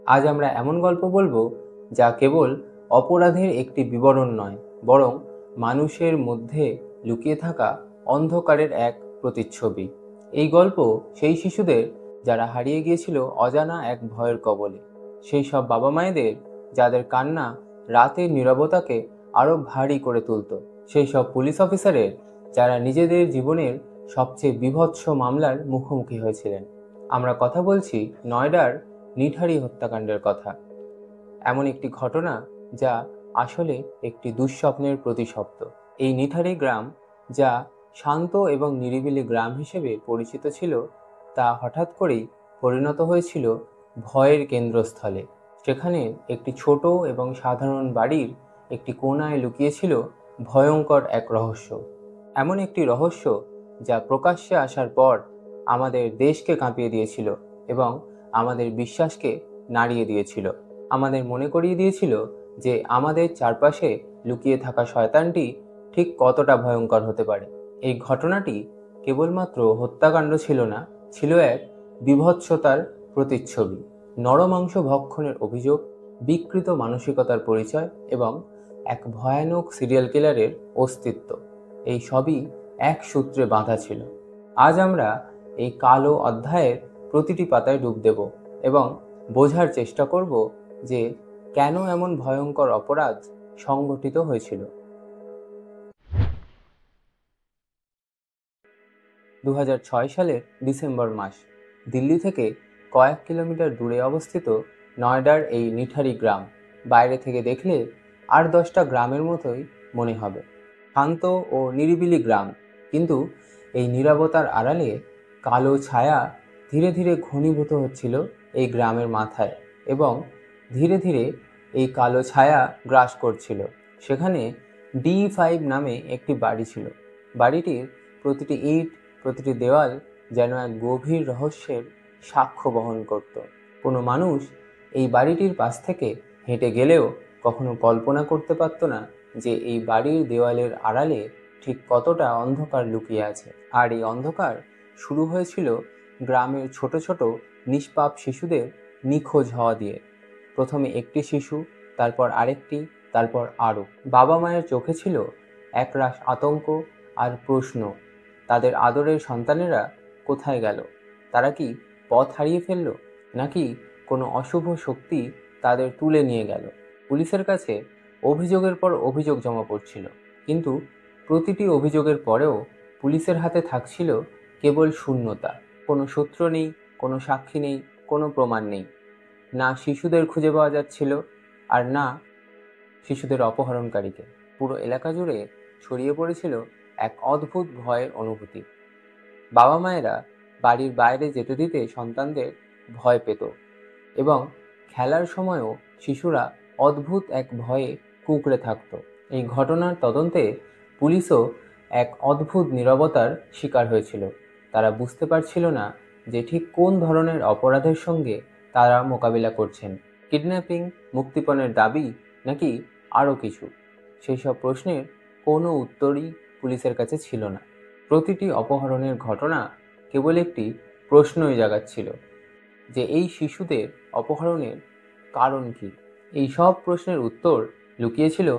আজ আমরা এমন গল্প বলবো যা কেবল অপরাধের একটি বিবরণ নয়, বরং মানুষের মধ্যে লুকিয়ে থাকা অন্ধকারের এক প্রতিচ্ছবি। এই গল্প সেই শিশুদের যারা হারিয়ে গিয়েছিল অজানা এক ভয়ের কবলে, সেই সব বাবা মায়েদের যাদের কান্না রাতের নীরবতাকে আরো ভারী করে তুলত, সেই সব পুলিশ অফিসারের যারা নিজেদের জীবনের সবচেয়ে বীভৎস মামলার মুখোমুখি হয়েছিলেন। আমরা কথা বলছি নয়ডার নিঠারী হত্যাকাণ্ডের কথা। এমন একটি ঘটনা যা আসলে একটি দুঃস্বপ্নের প্রতিশব্দ। এই নিঠারী গ্রাম, যা শান্ত এবং নিরিবিলি গ্রাম হিসেবে পরিচিত ছিল, তা হঠাৎ করেই পরিণত হয়েছিল ভয়ের কেন্দ্রস্থলে। সেখানে একটি ছোট এবং সাধারণ বাড়ির একটি কোণায় লুকিয়েছিল ভয়ঙ্কর এক রহস্য। এমন একটি রহস্য যা প্রকাশ্যে আসার পর আমাদের দেশকে কাঁপিয়ে দিয়েছিল এবং আমাদের বিশ্বাসকে নাড়িয়ে দিয়েছিল। আমাদের মনে করিয়ে দিয়েছিল যে আমাদের চারপাশে লুকিয়ে থাকা শয়তানটি ঠিক কতটা ভয়ঙ্কর হতে পারে। এই ঘটনাটি কেবলমাত্র হত্যাকাণ্ড ছিল না, ছিল এক বীভৎসতার প্রতিচ্ছবি। নরমাংস ভক্ষণের অভিযোগ, বিকৃত মানসিকতার পরিচয় এবং এক ভয়ানক সিরিয়াল কিলারের অস্তিত্ব, এই সবই এক সূত্রে বাঁধা ছিল। আজ আমরা এই কালো অধ্যায়ের প্রতিটি পাতায় ডুব দেব এবং বোঝার চেষ্টা করব যে কেন এমন ভয়ঙ্কর অপরাধ সংঘটিত হয়েছিল। 2006 সালের ডিসেম্বর মাস, দিল্লি থেকে কয়েক কিলোমিটার দূরে অবস্থিত নয়ডার এই নিঠারী গ্রাম। বাইরে থেকে দেখলে 8-10টা গ্রামের মতোই মনে হবে, শান্ত ও নিরিবিলি গ্রাম। কিন্তু এই নীরবতার আড়ালে কালো ছায়া ধীরে ধীরে ঘনীভূত হচ্ছিল এই গ্রামের মাথায়, এবং ধীরে ধীরে এই কালো ছায়া গ্রাস করছিল। সেখানে D5 নামে একটি বাড়ি ছিল। বাড়িটির প্রতিটি ইট, প্রতিটি দেওয়াল যেন এক গভীর রহস্যের সাক্ষ্য বহন করত। কোনো মানুষ এই বাড়িটির পাশ থেকে হেঁটে গেলেও কখনো কল্পনা করতে পারত না যে এই বাড়ির দেওয়ালের আড়ালে ঠিক কতটা অন্ধকার লুকিয়ে আছে। আর এই অন্ধকার শুরু হয়েছিল গ্রামের ছোট ছোট নিষ্পাপ শিশুদের নিখোঁজ হওয়া দিয়ে। প্রথমে একটি শিশু, তারপর আরেকটি, তারপর আরও। বাবা মায়ের চোখে ছিল একরাশ আতঙ্ক আর প্রশ্ন। তাদের আদরের সন্তানেরা কোথায় গেল? তারা কি পথ হারিয়ে ফেলল, নাকি কোনো অশুভ শক্তি তাদের তুলে নিয়ে গেল? পুলিশের কাছে অভিযোগের পর অভিযোগ জমা পড়ছিল, কিন্তু প্রতিটি অভিযোগের পরেও পুলিশের হাতে থাকছিল কেবল শূন্যতা। কোনো সূত্র নেই, কোনো সাক্ষী নেই, কোনো প্রমাণ নেই। না শিশুদের খুঁজে পাওয়া যাচ্ছিল, আর না শিশুদের অপহরণকারীকে। পুরো এলাকা জুড়ে ছড়িয়ে পড়েছিল এক অদ্ভুত ভয়ের অনুভূতি। বাবা মায়েরা বাড়ির বাইরে যেতে দিতে সন্তানদের ভয় পেত, এবং খেলার সময়ও শিশুরা অদ্ভুত এক ভয়ে কুঁকড়ে থাকত। এই ঘটনার তদন্তে পুলিশও এক অদ্ভুত নীরবতার শিকার হয়েছিল। তারা বুঝতে পারছিল না যে ঠিক কোন ধরনের অপরাধের সঙ্গে তারা মোকাবিলা করছেন। কিডন্যাপিং, মুক্তিপণের দাবি, নাকি আরও কিছু? সেই সব প্রশ্নের কোনো উত্তরই পুলিশের কাছে ছিল না। প্রতিটি অপহরণের ঘটনা কেবল একটি প্রশ্নই জাগাচ্ছিল, যে এই শিশুদের অপহরণের কারণ কি? এই সব প্রশ্নের উত্তর লুকিয়েছিল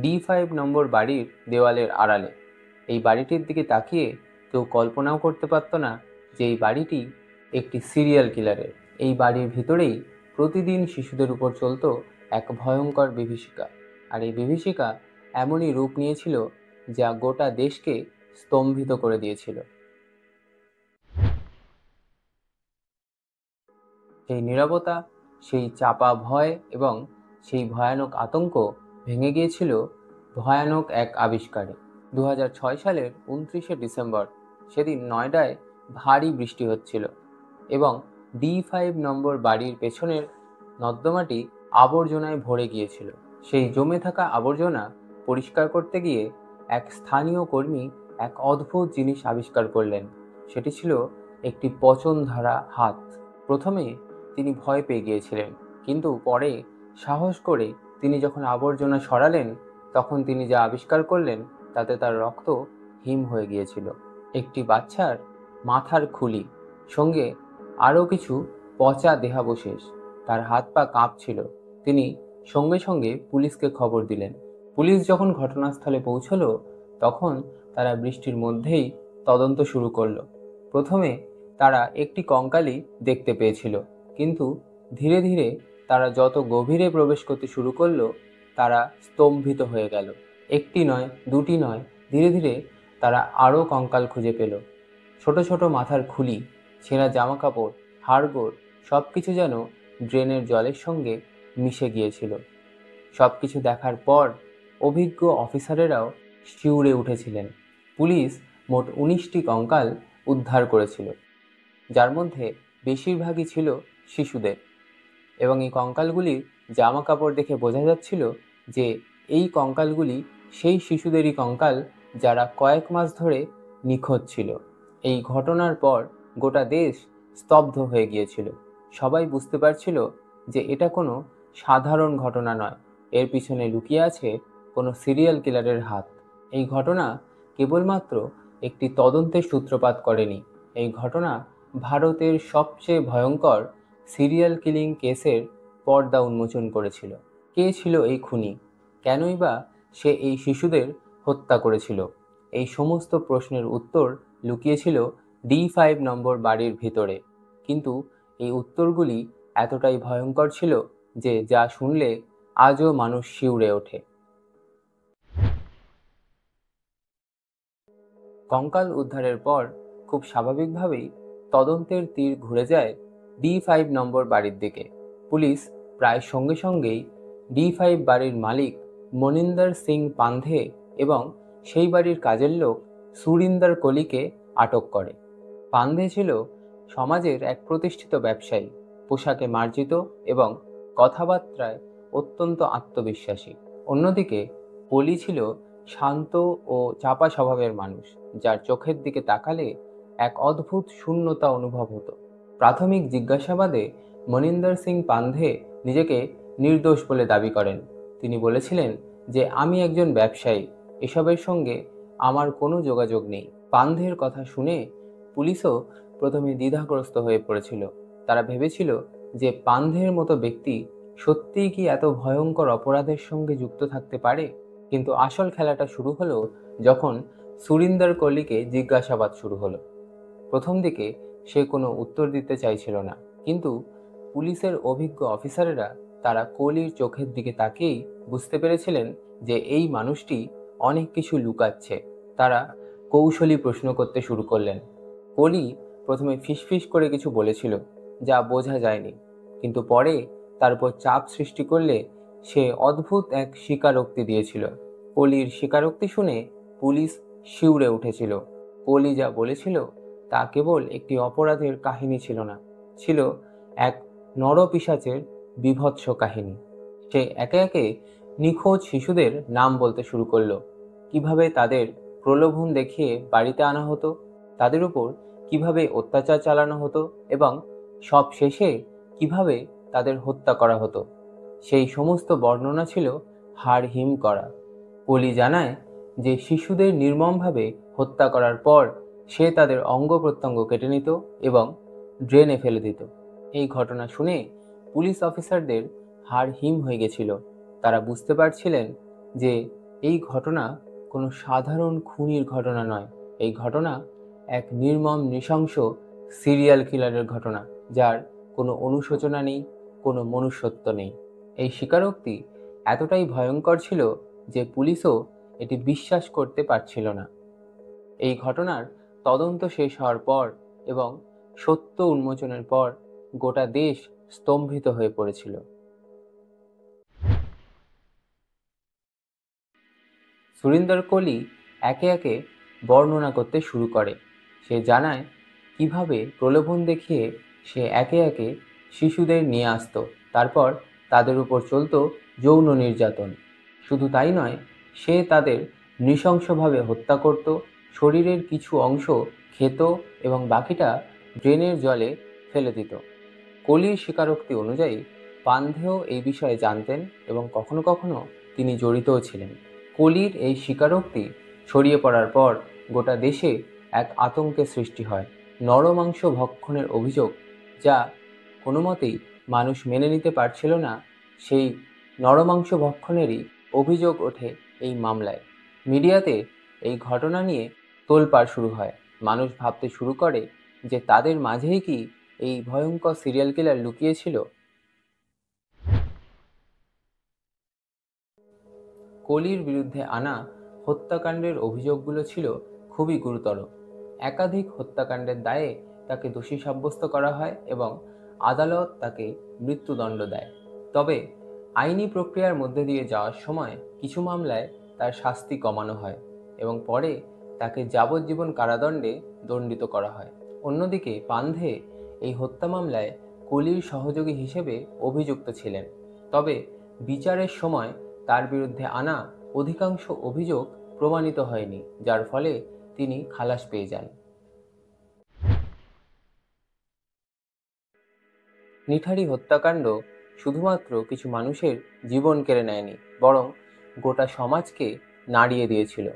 D5 নম্বর বাড়ির দেওয়ালের আড়ালে। এই বাড়িটির দিকে তাকিয়ে কেউ কল্পনাও করতে পারত না যে এই বাড়িটি একটি সিরিয়াল কিলারের। এই বাড়ির ভিতরেই প্রতিদিন শিশুদের উপর চলত এক ভয়ঙ্কর বিভীষিকা, আর এই বিভীষিকা এমনই রূপ নিয়েছিল যা গোটা দেশকে স্তম্ভিত করে দিয়েছিল। সেই নীরবতা, সেই চাপা ভয় এবং সেই ভয়ানক আতঙ্ক ভেঙে গিয়েছিল ভয়ানক এক আবিষ্কারে। 2006 সালের 29শে ডিসেম্বর, সেদিন নয়ডায় ভারী বৃষ্টি হচ্ছিল, এবং D5 নম্বর বাড়ির পেছনের নর্দমাটি আবর্জনায় ভরে গিয়েছিল। সেই জমে থাকা আবর্জনা পরিষ্কার করতে গিয়ে এক স্থানীয় কর্মী এক অদ্ভুত জিনিস আবিষ্কার করলেন। সেটি ছিল একটি পচনধারা হাত। প্রথমে তিনি ভয় পেয়ে গিয়েছিলেন, কিন্তু পরে সাহস করে তিনি যখন আবর্জনা সরালেন, তখন তিনি যা আবিষ্কার করলেন তাতে তার রক্ত হিম হয়ে গিয়েছিল। একটি বাচ্চার মাথার খুলি, সঙ্গে আরও কিছু পচা দেহাবশেষ। তার হাত পা কাঁপছিল। তিনি সঙ্গে সঙ্গে পুলিশকে খবর দিলেন। পুলিশ যখন ঘটনাস্থলে পৌঁছলো তখন তারা বৃষ্টির মধ্যেই তদন্ত শুরু করলো। প্রথমে তারা একটি কঙ্কালই দেখতে পেয়েছিল, কিন্তু ধীরে ধীরে তারা যত গভীরে প্রবেশ করতে শুরু করলো তারা স্তম্ভিত হয়ে গেল। একটি নয়, দুটি নয়, ধীরে ধীরে তারা আরও কঙ্কাল খুঁজে পেল। ছোট ছোট মাথার খুলি, ছেঁড়া জামাকাপড়, হাড়গোড় সব কিছু যেন ড্রেনের জলের সঙ্গে মিশে গিয়েছিল। সব কিছু দেখার পর অভিজ্ঞ অফিসারেরাও শিউরে উঠেছিলেন। পুলিশ মোট ১৯টি কঙ্কাল উদ্ধার করেছিল, যার মধ্যে বেশিরভাগই ছিল শিশুদের, এবং এই কঙ্কালগুলির জামাকাপড় দেখে বোঝা যাচ্ছিল যে এই কঙ্কালগুলি সেই শিশুদেরই কঙ্কাল যারা কয়েক মাস ধরে নিখোঁজ ছিল। এই ঘটনার পর গোটা দেশ স্তব্ধ হয়ে গিয়েছিল। সবাই বুঝতে পারছিল যে এটা কোনো সাধারণ ঘটনা নয়, এর পিছনে লুকিয়ে আছে কোনো সিরিয়াল কিলারের হাত। এই ঘটনা কেবলমাত্র একটি তদন্তের সূত্রপাত করেনি, এই ঘটনা ভারতের সবচেয়ে ভয়ঙ্কর সিরিয়াল কিলিং কেসের পর্দা উন্মোচন করেছিল। কে ছিল এই খুনি? কেনই বা সে এই শিশুদের হত্যা করেছিল? এই সমস্ত প্রশ্নের উত্তর লুকিয়েছিল D5 নম্বর বাড়ির ভিতরে। কিন্তু এই উত্তরগুলি এতটাই ভয়ঙ্কর ছিল যে যা শুনলে আজও মানুষ শিউরে ওঠে। কঙ্কাল উদ্ধারের পর খুব স্বাভাবিকভাবেই তদন্তের তীর ঘুরে যায় D5 নম্বর বাড়ির দিকে। পুলিশ প্রায় সঙ্গে সঙ্গেই D5 বাড়ির মালিক মনিন্দর সিং পান্ধে এবং সেই বাড়ির কাজের লোক সুরিন্দর কোলিকে আটক করে। পান্ধে ছিল সমাজের এক প্রতিষ্ঠিত ব্যবসায়ী, পোশাকে মার্জিত এবং কথাবার্তায় অত্যন্ত আত্মবিশ্বাসী। অন্যদিকে কোলি ছিল শান্ত ও চাপা স্বভাবের মানুষ, যার চোখের দিকে তাকালে এক অদ্ভুত শূন্যতা অনুভব হতো। প্রাথমিক জিজ্ঞাসাবাদে মনিন্দর সিং পান্ধে নিজেকে নির্দোষ বলে দাবি করেন। তিনি বলেছিলেন যে আমি একজন ব্যবসায়ী, এসবের সঙ্গে আমার কোনো যোগাযোগ নেই। পান্ধের কথা শুনে পুলিশও প্রথমে দ্বিধাগ্রস্ত হয়ে পড়েছিল। তারা ভেবেছিল যে পান্ধের মতো ব্যক্তি সত্যিই কি এত ভয়ঙ্কর অপরাধের সঙ্গে যুক্ত থাকতে পারে। কিন্তু আসল খেলাটা শুরু হলো যখন সুরিন্দর কোলিকে জিজ্ঞাসাবাদ শুরু হলো। প্রথম দিকে সে কোনো উত্তর দিতে চাইছিল না, কিন্তু পুলিশের অভিজ্ঞ অফিসারেরা তারা কোলির চোখের দিকে তাকিয়েই বুঝতে পেরেছিলেন যে এই মানুষটি অনেক কিছু লুকাচ্ছে। তারা কৌশলী প্রশ্ন করতে শুরু করলেন। কোলি প্রথমে ফিসফিস করে কিছু বলেছিল যা বোঝা যায়নি, কিন্তু পরে তার উপর চাপ সৃষ্টি করলে সে অদ্ভুত এক স্বীকারোক্তি দিয়েছিল। কোলির স্বীকারোক্তি শুনে পুলিশ শিউরে উঠেছিল। কোলি যা বলেছিল তা কেবল একটি অপরাধের কাহিনী ছিল না, ছিল এক নরপিশাচের বীভৎস কাহিনী। সে একে একে নিখোঁজ শিশুদের নাম বলতে শুরু করলো, কিভাবে তাদের প্রলোভন দেখিয়ে বাড়িতে আনা হতো, তাদের উপর কিভাবে অত্যাচার চালানো হতো এবং সব শেষে কিভাবে তাদের হত্যা করা হতো। সেই সমস্ত বর্ণনা ছিল হাড় হিম করা। কোলি জানায় যে শিশুদের নির্মমভাবে হত্যা করার পর সে তাদের অঙ্গ প্রত্যঙ্গ কেটে নিত এবং ড্রেনে ফেলে দিত। এই ঘটনা শুনে পুলিশ অফিসারদের হাড় হিম হয়ে গেছিল। তারা বুঝতে পারছিলেন যে এই ঘটনা কোনো সাধারণ খুনির ঘটনা নয়, এই ঘটনা এক নির্মম নৃশংস সিরিয়াল কিলারের ঘটনা, যার কোনো অনুশোচনা নেই, কোনো মনুষ্যত্ব নেই। এই স্বীকারোক্তি এতটাই ভয়ঙ্কর ছিল যে পুলিশও এটি বিশ্বাস করতে পারছিল না। এই ঘটনার তদন্ত শেষ হওয়ার পর এবং সত্য উন্মোচনের পর গোটা দেশ স্তম্ভিত হয়ে পড়েছিল। সুরিন্দর কোলি একে একে বর্ণনা করতে শুরু করে। সে জানায় কিভাবে প্রলোভন দেখিয়ে সে একে একে শিশুদের নিয়ে আসতো, তারপর তাদের উপর চলতো যৌন নির্যাতন। শুধু তাই নয়, সে তাদের নৃশংসভাবে হত্যা করত, শরীরের কিছু অংশ খেত এবং বাকিটা ড্রেনের জলে ফেলে দিত। কোলির স্বীকারোক্তি অনুযায়ী পান্ধেও এই বিষয়ে জানতেন এবং কখনো কখনো তিনি জড়িতও ছিলেন। কোলির এই স্বীকারোক্তি ছড়িয়ে পড়ার পর গোটা দেশে এক আতঙ্কের সৃষ্টি হয়। নরমাংস ভক্ষণের অভিযোগ, যা কোনো মতেই মানুষ মেনে নিতে পারছিল না সেই নরমাংস ভক্ষণেরই অভিযোগ ওঠে এই মামলায়। মিডিয়াতে এই ঘটনা নিয়ে তোলপাড় শুরু হয়। মানুষ ভাবতে শুরু করে যে তাদের মাঝেই কি এই ভয়ঙ্কর সিরিয়াল কিলার লুকিয়ে ছিল। কোলির বিরুদ্ধে আনা হত্যাকাণ্ডের অভিযোগগুলো ছিল খুবই গুরুতর। একাধিক হত্যাকাণ্ডের দায়ে তাকে দোষী সাব্যস্ত করা হয় এবং আদালত তাকে মৃত্যুদণ্ড দেয়। তবে আইনি প্রক্রিয়ার মধ্যে দিয়ে যাওয়ার সময় কিছু মামলায় তার শাস্তি কমানো হয় এবং পরে তাকে যাবজ্জীবন কারাদণ্ডে দণ্ডিত করা হয়। অন্যদিকে পান্ধে এই হত্যা মামলায় কোলির সহযোগী হিসেবে অভিযুক্ত ছিলেন। তবে বিচারের সময় তার বিরুদ্ধে আনা অধিকাংশ অভিযোগ প্রমাণিত হয়নি, যার ফলে তিনি খালাস পেয়ে যান। নিঠারী হত্যাকাণ্ড শুধুমাত্র কিছু মানুষের জীবন কেড়ে নেয়নি, বরং গোটা সমাজকে নাড়িয়ে দিয়েছিল।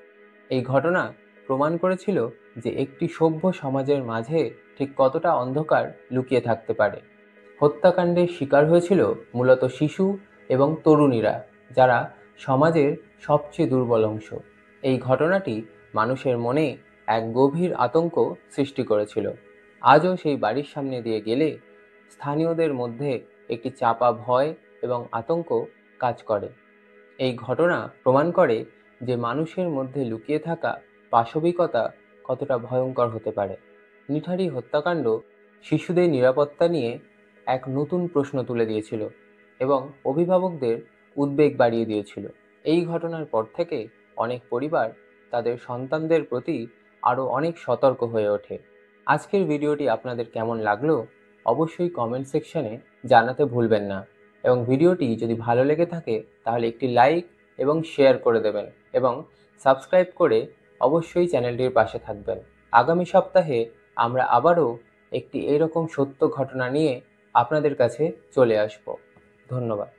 এই ঘটনা প্রমাণ করেছিল যে একটি সভ্য সমাজের মাঝে ঠিক কতটা অন্ধকার লুকিয়ে থাকতে পারে। হত্যাকাণ্ডের শিকার হয়েছিল মূলত শিশু এবং তরুণীরা, যারা সমাজের সবচেয়ে দুর্বল অংশ। এই ঘটনাটি মানুষের মনে এক গভীর আতঙ্ক সৃষ্টি করেছিল। আজও সেই বাড়ির সামনে দিয়ে গেলে স্থানীয়দের মধ্যে একটি চাপা ভয় এবং আতঙ্ক কাজ করে। এই ঘটনা প্রমাণ করে যে মানুষের মধ্যে লুকিয়ে থাকা পাশবিকতা কতটা ভয়ঙ্কর হতে পারে। নিঠারী হত্যাকাণ্ড শিশুদের নিরাপত্তা নিয়ে এক নতুন প্রশ্ন তুলে দিয়েছিল এবং অভিভাবকদের উদ্বেগ বাড়িয়ে দিয়েছিল। এই ঘটনার পর থেকে অনেক পরিবার তাদের সন্তানদের প্রতি আরও অনেক সতর্ক হয়ে ওঠে। আজকের ভিডিওটি আপনাদের কেমন লাগলো অবশ্যই কমেন্ট সেকশনে জানাতে ভুলবেন না, এবং ভিডিওটি যদি ভালো লেগে থাকে তাহলে একটি লাইক এবং শেয়ার করে দেবেন এবং সাবস্ক্রাইব করে অবশ্যই চ্যানেলটির পাশে থাকবেন। আগামী সপ্তাহে আমরা আবারও একটি এরকম সত্য ঘটনা নিয়ে আপনাদের কাছে চলে আসব। ধন্যবাদ।